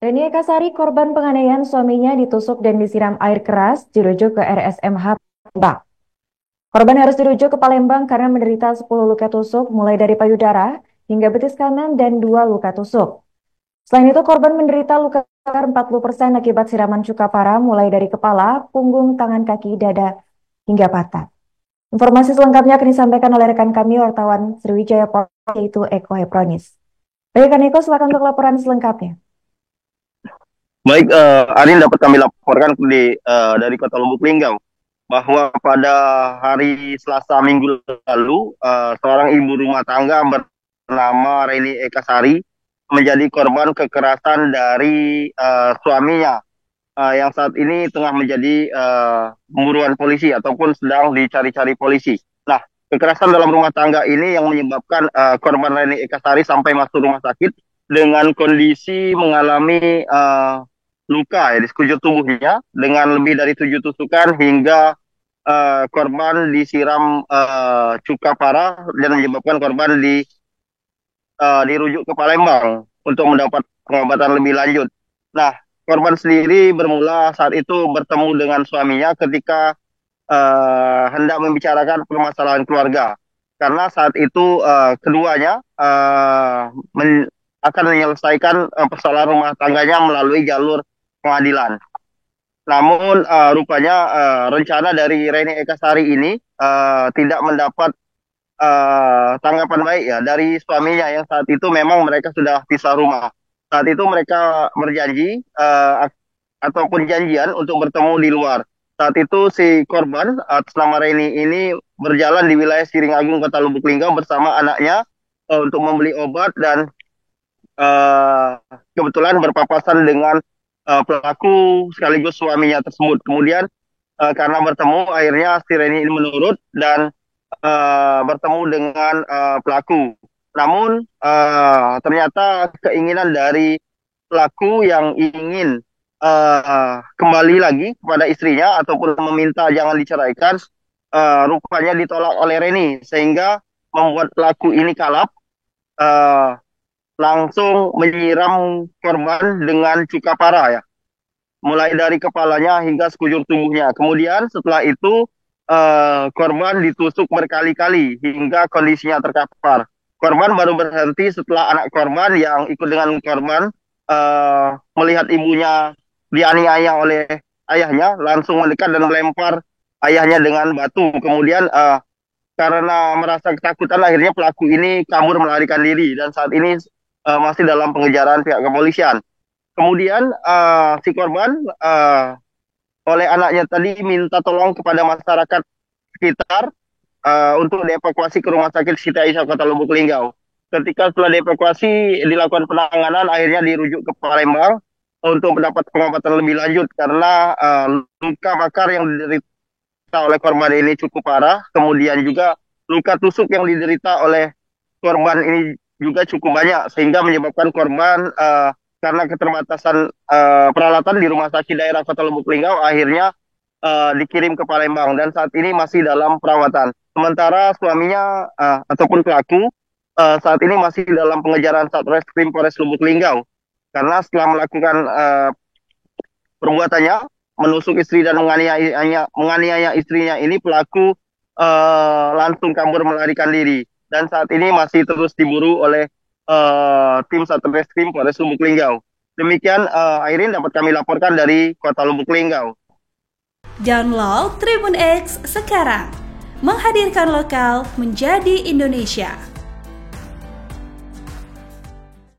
Reni Ekasari, korban penganiayaan suaminya ditusuk dan disiram air keras, dirujuk ke RSMH Palembang. Korban harus dirujuk ke Palembang karena menderita 10 luka tusuk, mulai dari payudara hingga betis kanan dan 2 luka tusuk. Selain itu, korban menderita luka bakar 40% akibat siraman cuka parah, mulai dari kepala, punggung, tangan, kaki, dada, hingga patah. Informasi selengkapnya akan disampaikan oleh rekan kami, wartawan Sriwijaya Pol, yaitu Eko Hepronis. Rekan Eko, silakan untuk laporan selengkapnya. Baik, Arin dapat kami laporkan dari Kota Lubuk Linggau bahwa pada hari Selasa minggu lalu, seorang ibu rumah tangga bernama Reni Ekasari menjadi korban kekerasan dari suaminya yang saat ini tengah menjadi buruan polisi ataupun sedang dicari-cari polisi. Nah, kekerasan dalam rumah tangga ini yang menyebabkan korban Reni Ekasari sampai masuk rumah sakit dengan kondisi mengalami luka ya di sekujur tubuhnya dengan lebih dari 7 tusukan hingga korban disiram cuka parah dan menyebabkan korban dirujuk ke Palembang untuk mendapat pengobatan lebih lanjut. Nah, korban sendiri bermula saat itu bertemu dengan suaminya ketika hendak membicarakan permasalahan keluarga. Karena saat itu keduanya akan menyelesaikan persoalan rumah tangganya melalui jalur pengadilan. Namun rupanya rencana dari Reni Ekasari ini tidak mendapat tanggapan baik ya dari suaminya yang saat itu memang mereka sudah pisah rumah. Saat itu mereka berjanji ataupun janjian untuk bertemu di luar. Saat itu si korban atas nama Reni ini berjalan di wilayah Siring Agung, Kota Lubuk Linggau bersama anaknya untuk membeli obat dan kebetulan berpapasan dengan pelaku sekaligus suaminya tersebut. Kemudian karena bertemu, akhirnya si Reni ini menurut dan bertemu dengan pelaku. Namun ternyata keinginan dari pelaku yang ingin kembali lagi kepada istrinya ataupun meminta jangan diceraikan, rupanya ditolak oleh Reni sehingga membuat pelaku ini kalap. Uh, Langsung menyiram korban dengan cuka parah ya, mulai dari kepalanya hingga sekujur tubuhnya. Kemudian setelah itu korban ditusuk berkali-kali hingga kondisinya terkapar. Korban baru berhenti setelah anak korban yang ikut dengan korban melihat ibunya dianiaya oleh ayahnya, langsung mendekat dan melempar ayahnya dengan batu. Kemudian karena merasa ketakutan, akhirnya pelaku ini kabur melarikan diri dan saat ini masih dalam pengejaran pihak kepolisian. Kemudian si korban oleh anaknya tadi minta tolong kepada masyarakat sekitar untuk dievakuasi ke Rumah Sakit Siti Aisyah Kota Lubuk Linggau. Ketika setelah dievakuasi dilakukan penanganan, akhirnya dirujuk ke Palembang untuk mendapat pengobatan lebih lanjut karena luka bakar yang diderita oleh korban ini cukup parah. Kemudian juga luka tusuk yang diderita oleh korban ini juga cukup banyak sehingga menyebabkan korban karena keterbatasan peralatan di Rumah Sakit Daerah Kota Lubuk Linggau akhirnya dikirim ke Palembang dan saat ini masih dalam perawatan. Sementara suaminya ataupun pelaku saat ini masih dalam pengejaran Satreskrim Polres Lubuk Linggau karena setelah melakukan perbuatannya menusuk istri dan menganiaya istrinya ini, pelaku langsung kabur melarikan diri dan saat ini masih terus diburu oleh tim Satreskrim Polres Lubuk Linggau. Demikian Airin dapat kami laporkan dari Kota Lubuk Linggau. Download Tribun X sekarang, menghadirkan lokal menjadi Indonesia.